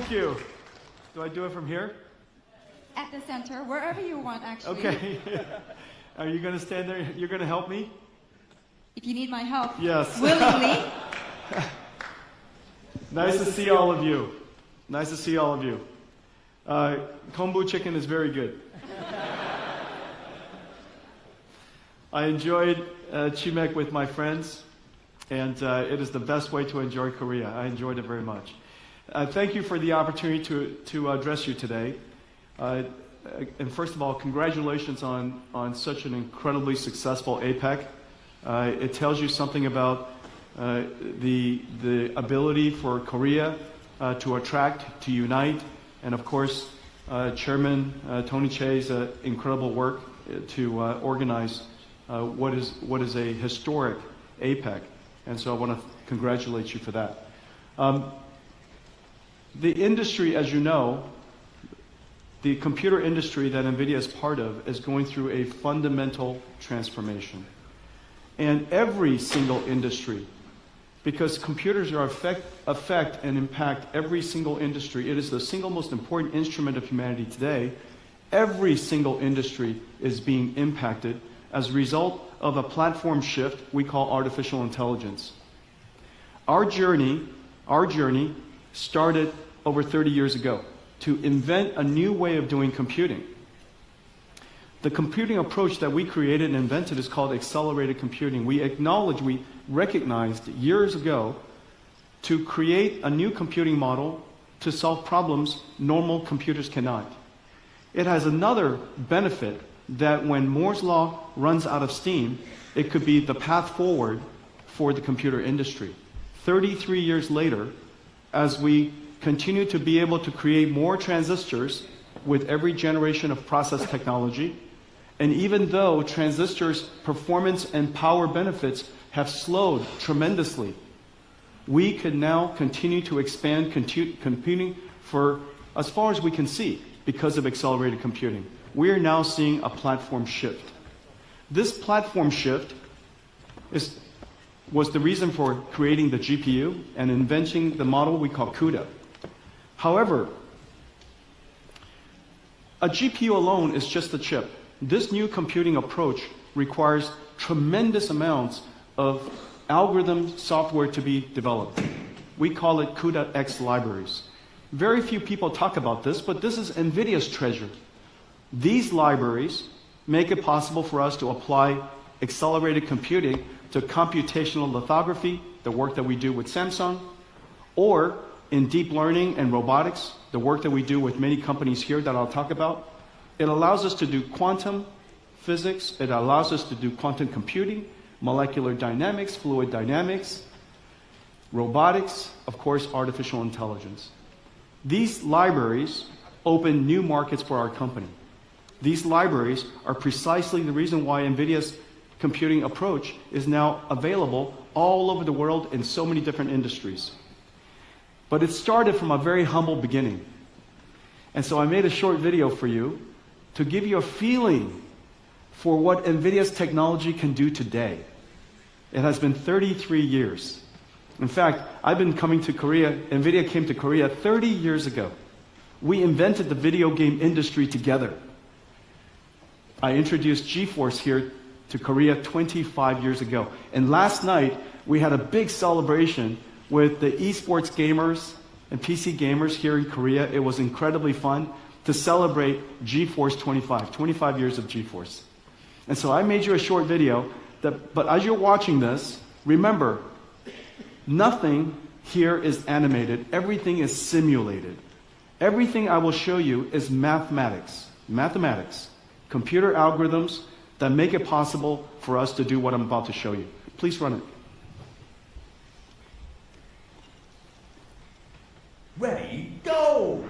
Thank you. Do I do it from here? At the center, wherever you want, actually. Okay. Are you going to stand there? You're going to help me? If you need my help. Yes. Willingly. Nice to see all of you. Nice to see all of you. Kombu chicken is very good. I enjoyed chimek with my friends, and it is the best way to enjoy Korea. I enjoyed it very much. Thank you for the opportunity to address you today. And first of all, congratulations on such an incredibly successful Apec. It tells you something about the ability for Korea to attract, to unite, and of course, Chairman Tony Che's incredible work to organize what is a historic Apec. And so I want to congratulate you for that. The industry, as you know, the computer industry that NVIDIA is part of is going through a fundamental transformation. And every single industry, because computers are affect and impact every single industry, it is the single most important instrument of humanity today. Every single industry is being impacted as a result of a platform shift we call artificial intelligence. Our journey started over 30 years ago to invent a new way of doing computing. The computing approach that we created and invented is called accelerated computing. We recognized years ago to create a new computing model to solve problems normal computers cannot. It has another benefit that when Moore's law runs out of steam, it could be the path forward for the computer industry. 33 years later, as we continue to be able to create more transistors with every generation of process technology, and even though transistors' performance and power benefits have slowed tremendously, we can now continue to expand computing for as far as we can see because of accelerated computing. We are now seeing a platform shift. This platform shift was the reason for creating the GPU and inventing the model we call CUDA. However, a GPU alone is just a chip. This new computing approach requires tremendous amounts of algorithm software to be developed. We call it CUDA-X libraries. Very few people talk about this, but this is NVIDIA's treasure. These libraries make it possible for us to apply accelerated computing to computational lithography, the work that we do with Samsung, or in deep learning and robotics, the work that we do with many companies here that I'll talk about. It allows us to do quantum physics, it allows us to do quantum computing, molecular dynamics, fluid dynamics, robotics, of course, artificial intelligence. These libraries open new markets for our company. These libraries are precisely the reason why NVIDIA's computing approach is now available all over the world in so many different industries. But it started from a very humble beginning. And so I made a short video for you to give you a feeling for what NVIDIA's technology can do today. It has been 33 years. In fact, I've been coming to Korea, NVIDIA came to Korea 30 years ago. We invented the video game industry together. I introduced GeForce here to Korea 25 years ago. And last night, we had a big celebration with the esports gamers and PC gamers here in Korea. It was incredibly fun to celebrate GeForce 25 years of GeForce. And so I made you a short video, but as you're watching this, remember, nothing here is animated. Everything is simulated. Everything I will show you is mathematics, computer algorithms that make it possible for us to do what I'm about to show you. Please run it. Ready, go!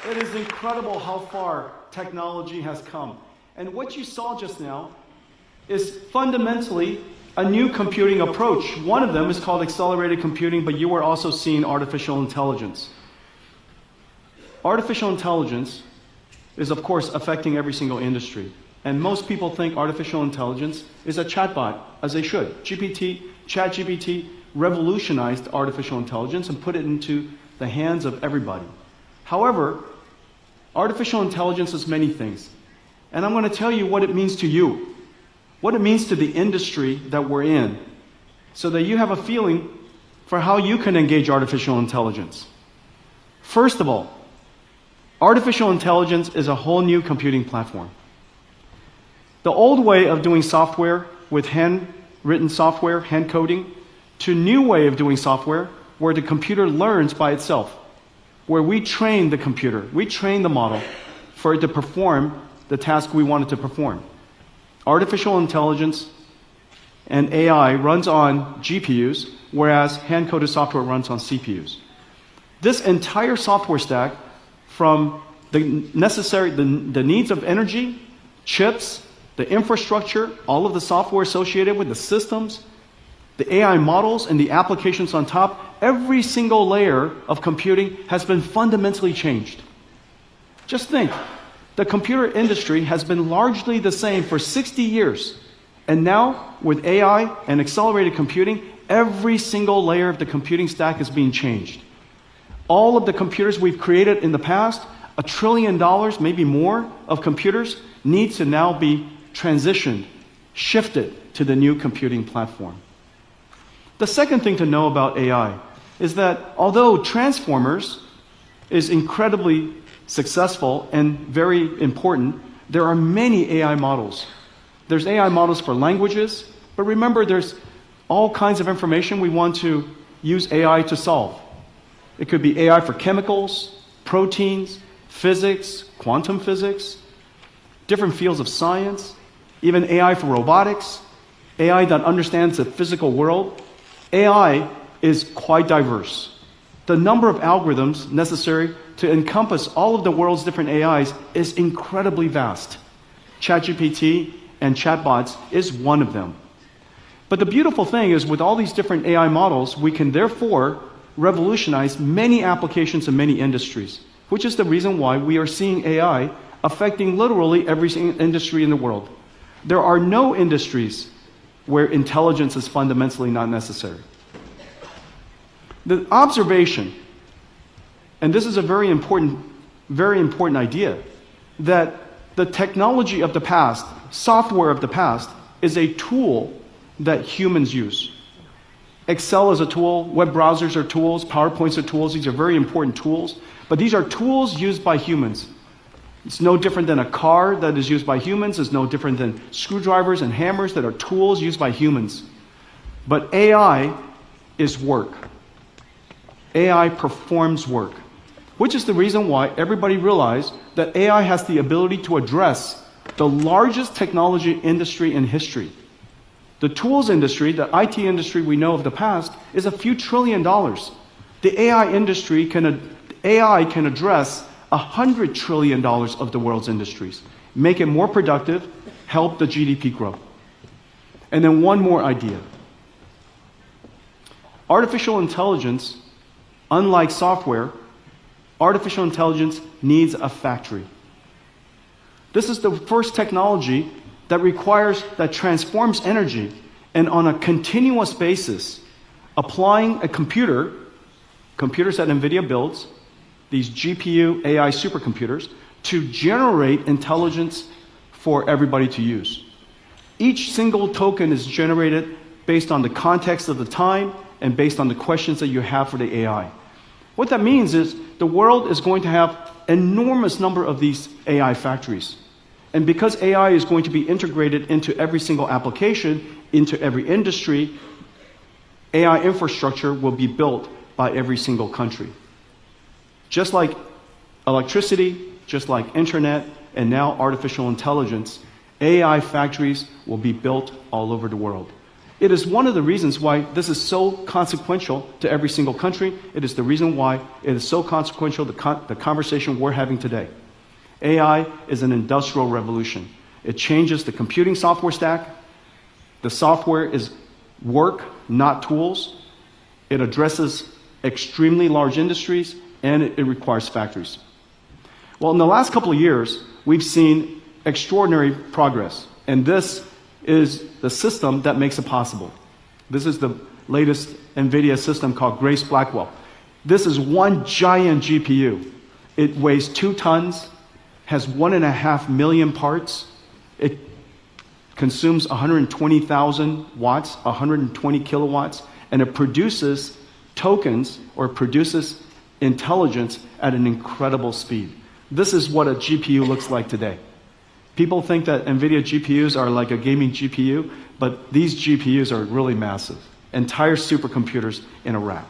It is incredible how far technology has come. And what you saw just now is fundamentally a new computing approach. One of them is called accelerated computing, but you were also seeing artificial intelligence. Artificial intelligence is, of course, affecting every single industry. And most people think artificial intelligence is a chatbot, as they should. ChatGPT revolutionized artificial intelligence and put it into the hands of everybody. However, artificial intelligence is many things. And I'm going to tell you what it means to you, what it means to the industry that we're in, so that you have a feeling for how you can engage artificial intelligence. First of all, artificial intelligence is a whole new computing platform. The old way of doing software with handwritten software, hand coding, to a new way of doing software where the computer learns by itself, where we train the computer, we train the model for it to perform the task we want it to perform. Artificial intelligence and AI runs on GPUs, whereas hand-coded software runs on CPUs. This entire software stack, from the needs of energy, chips, the infrastructure, all of the software associated with the systems, the AI models and the applications on top, every single layer of computing has been fundamentally changed. Just think, the computer industry has been largely the same for 60 years. And now, with AI and accelerated computing, every single layer of the computing stack is being changed. All of the computers we've created in the past, $1 trillion, maybe more, of computers need to now be transitioned, shifted to the new computing platform. The second thing to know about AI is that although Transformers is incredibly successful and very important, there are many AI models. There's AI models for languages, but remember there's all kinds of information we want to use AI to solve. It could be AI for chemicals, proteins, physics, quantum physics, different fields of science, even AI for robotics, AI that understands the physical world. AI is quite diverse. The number of algorithms necessary to encompass all of the world's different AIs is incredibly vast. ChatGPT and chatbots is one of them. But the beautiful thing is with all these different AI models, we can therefore revolutionize many applications in many industries, which is the reason why we are seeing AI affecting literally every single industry in the world. There are no industries where intelligence is fundamentally not necessary. The observation, and this is a very important idea, that the technology of the past, software of the past, is a tool that humans use. Excel is a tool, web browsers are tools, PowerPoints are tools, these are very important tools, but these are tools used by humans. It's no different than a car that is used by humans, it's no different than screwdrivers and hammers that are tools used by humans. But AI is work. AI performs work, which is the reason why everybody realized that AI has the ability to address the largest technology industry in history. The tools industry, the IT industry we know of the past, is a few $1 trillion. The AI industry AI can address $100 trillion of the world's industries, make it more productive, help the GDP grow. And then one more idea. Artificial intelligence, unlike software, artificial intelligence needs a factory. This is the first technology that transforms energy and on a continuous basis, applying a computers that NVIDIA builds, these GPU AI supercomputers, to generate intelligence for everybody to use. Each single token is generated based on the context of the time and based on the questions that you have for the AI. What that means is the world is going to have an enormous number of these AI factories. And because AI is going to be integrated into every single application, into every industry, AI infrastructure will be built by every single country. Just like electricity, just like internet, and now artificial intelligence, AI factories will be built all over the world. It is one of the reasons why this is so consequential to every single country. It is the reason why it is so consequential to the conversation we're having today. AI is an industrial revolution. It changes the computing software stack. The software is work, not tools. It addresses extremely large industries, and it requires factories. Well, in the last couple of years, we've seen extraordinary progress, and this is the system that makes it possible. This is the latest NVIDIA system called Grace Blackwell. This is one giant GPU. It weighs 2 tons, has 1.5 million parts. It consumes 120,000 watts, 120 kilowatts, and it produces tokens or produces intelligence at an incredible speed. This is what a GPU looks like today. People think that NVIDIA GPUs are like a gaming GPU, but these GPUs are really massive. Entire supercomputers in a rack.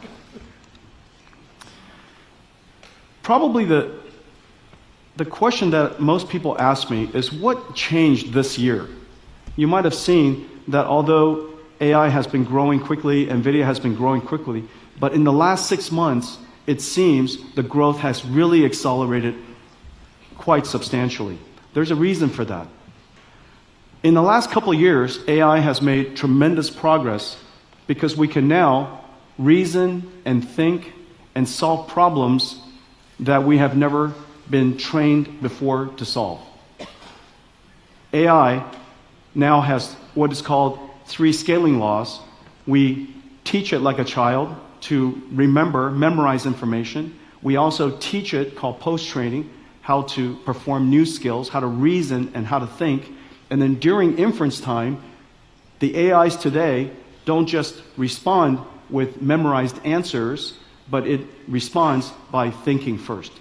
Probably the question that most people ask me is, what changed this year? You might have seen that although AI has been growing quickly, NVIDIA has been growing quickly, but in the last 6 months, it seems the growth has really accelerated quite substantially. There's a reason for that. In the last couple of years, AI has made tremendous progress because we can now reason and think and solve problems that we have never been trained before to solve. AI now has what is called 3 scaling laws. We teach it like a child to memorize information. We also teach it, called post-training, how to perform new skills, how to reason and how to think. And then during inference time, the AIs today don't just respond with memorized answers, but it responds by thinking first.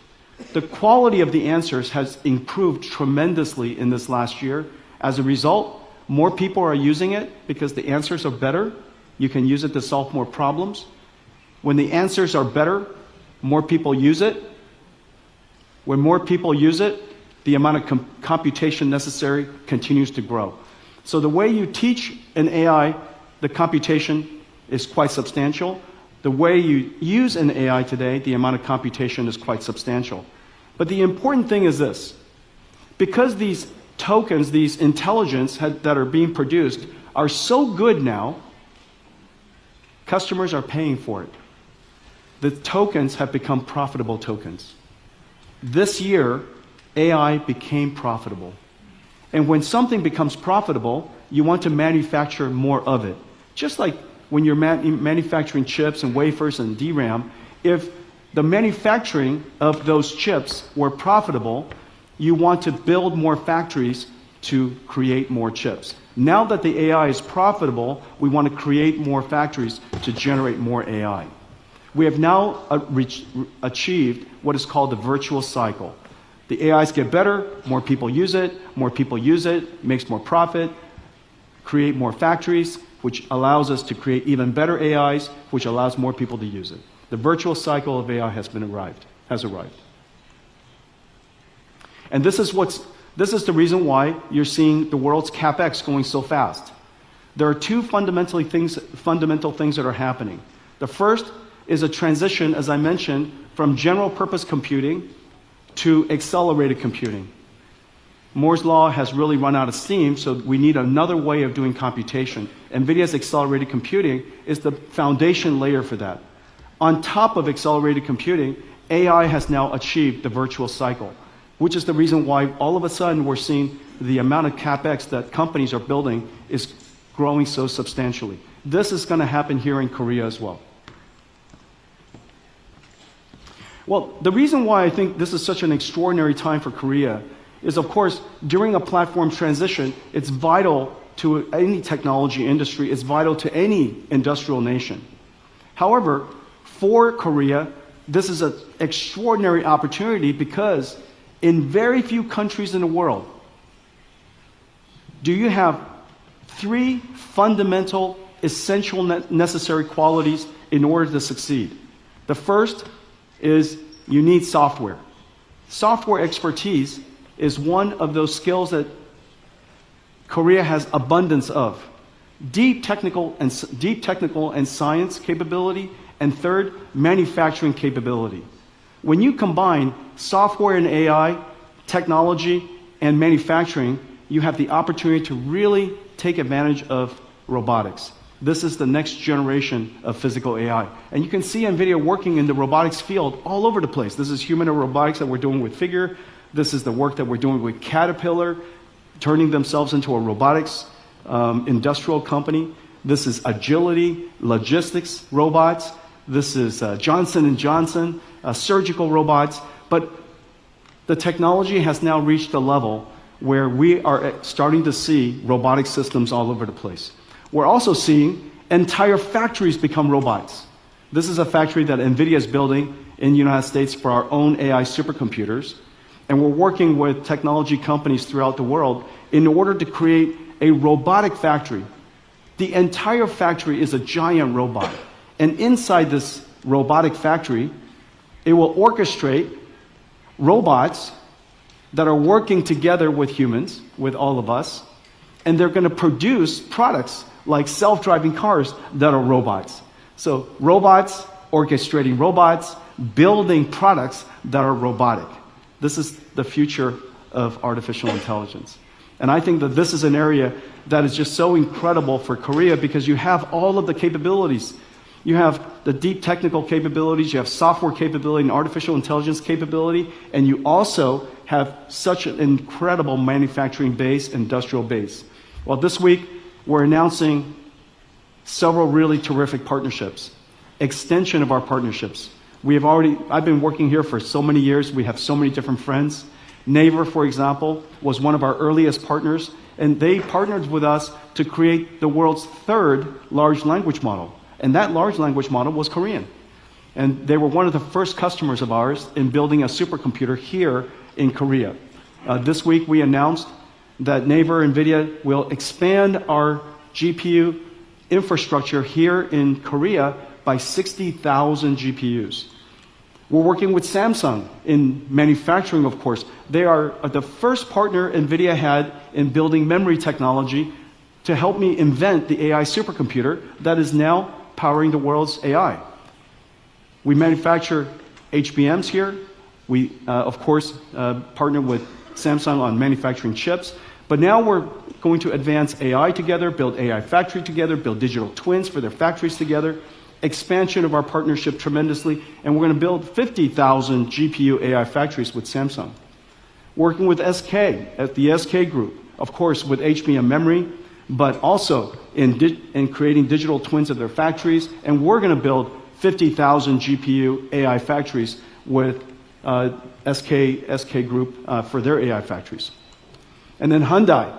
The quality of the answers has improved tremendously in this last year. As a result, more people are using it because the answers are better. You can use it to solve more problems. When the answers are better, more people use it. When more people use it, the amount of computation necessary continues to grow. So the way you teach an AI, the computation is quite substantial. The way you use an AI today, the amount of computation is quite substantial. But the important thing is this. Because these tokens, these intelligence that are being produced are so good now, customers are paying for it. The tokens have become profitable tokens. This year, AI became profitable. And when something becomes profitable, you want to manufacture more of it. Just like when you're manufacturing chips and wafers and DRAM, if the manufacturing of those chips were profitable, you want to build more factories to create more chips. Now that the AI is profitable, we want to create more factories to generate more AI. We have now achieved what is called the virtuous cycle. The AIs get better, more people use it, makes more profit, create more factories, which allows us to create even better AIs, which allows more people to use it. The virtuous cycle of AI has arrived. And this is the reason why you're seeing the world's CapEx going so fast. There are 2 fundamental things that are happening. The first is a transition, as I mentioned, from general purpose computing to accelerated computing. Moore's law has really run out of steam, so we need another way of doing computation. NVIDIA's accelerated computing is the foundation layer for that. On top of accelerated computing, AI has now achieved the virtuous cycle, which is the reason why all of a sudden we're seeing the amount of CapEx that companies are building is growing so substantially. This is going to happen here in Korea as well. Well, the reason why I think this is such an extraordinary time for Korea is, of course, during a platform transition, it's vital to any technology industry, it's vital to any industrial nation. However, for Korea, this is an extraordinary opportunity because in very few countries in the world do you have 3 fundamental, essential, necessary qualities in order to succeed. The first is you need software. Software expertise is one of those skills that Korea has abundance of. deep technical and science capability, and third, manufacturing capability. When you combine software and AI, technology, and manufacturing, you have the opportunity to really take advantage of robotics. This is the next generation of physical AI. And you can see NVIDIA working in the robotics field all over the place. This is humanoid robotics that we're doing with Figure. This is the work that we're doing with Caterpillar, turning themselves into a robotics industrial company. This is agility, logistics robots. This is Johnson & Johnson, surgical robots. But the technology has now reached a level where we are starting to see robotic systems all over the place. We're also seeing entire factories become robots. This is a factory that NVIDIA is building in the United States for our own AI supercomputers. And we're working with technology companies throughout the world in order to create a robotic factory. The entire factory is a giant robot. And inside this robotic factory, it will orchestrate robots that are working together with humans, with all of us, and they're going to produce products like self-driving cars that are robots. So robots orchestrating robots, building products that are robotic. This is the future of artificial intelligence. And I think that this is an area that is just so incredible for Korea because you have all of the capabilities. You have the deep technical capabilities, you have software capability and artificial intelligence capability, and you also have such an incredible manufacturing base, industrial base. Well, this week, we're announcing several really terrific partnerships, extension of our partnerships. I've been working here for so many years. We have so many different friends. Naver, for example, was one of our earliest partners, and they partnered with us to create the world's third large language model. And that large language model was Korean. And they were one of the first customers of ours in building a supercomputer here in Korea. This week we announced that Naver NVIDIA will expand our GPU infrastructure here in Korea by 60,000 GPUs. We're working with Samsung in manufacturing, of course. They are the first partner NVIDIA had in building memory technology to help me invent the AI supercomputer that is now powering the world's AI. We manufacture HBMs here. We, of course, partner with Samsung on manufacturing chips. But now we're going to advance AI together, build AI factory together, build digital twins for their factories together, expansion of our partnership tremendously, and we're going to build 50,000 GPU AI factories with Samsung. Working with SK, at the SK Group, of course, with HBM memory, but also in creating digital twins of their factories, and we're going to build 50,000 GPU AI factories with SK Group for their AI factories. And then Hyundai,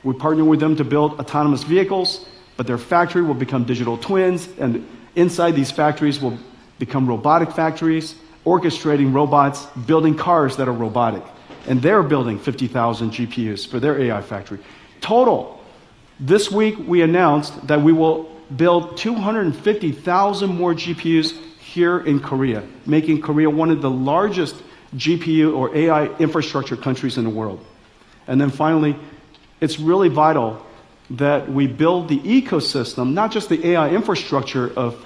we partner with them to build autonomous vehicles, but their factory will become digital twins, and inside these factories will become robotic factories, orchestrating robots, building cars that are robotic. And they're building 50,000 GPUs for their AI factory. Total, this week we announced that we will build 250,000 more GPUs here in Korea, making Korea one of the largest GPU or AI infrastructure countries in the world. And then finally, it's really vital that we build the ecosystem, not just the AI infrastructure of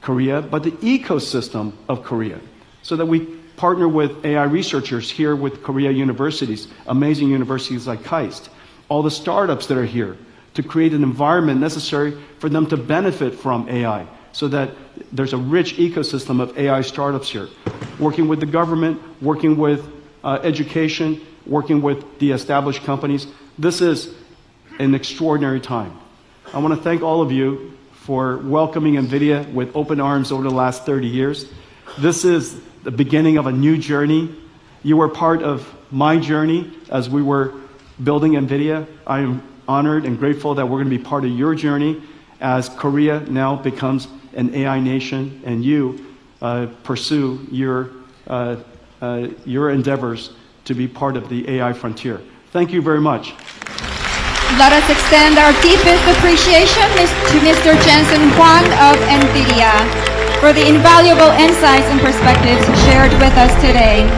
Korea, but the ecosystem of Korea, so that we partner with AI researchers here with Korea universities, amazing universities like KAIST, all the startups that are here, to create an environment necessary for them to benefit from AI, so that there's a rich ecosystem of AI startups here, working with the government, working with education, working with the established companies. This is an extraordinary time. I want to thank all of you for welcoming NVIDIA with open arms over the last 30 years. This is the beginning of a new journey. You were part of my journey as we were building NVIDIA. I am honored and grateful that we're going to be part of your journey as Korea now becomes an AI nation and you pursue your endeavors to be part of the AI frontier. Thank you very much. Let us extend our deepest appreciation to Mr. Jensen Huang of NVIDIA for the invaluable insights and perspectives shared with us today.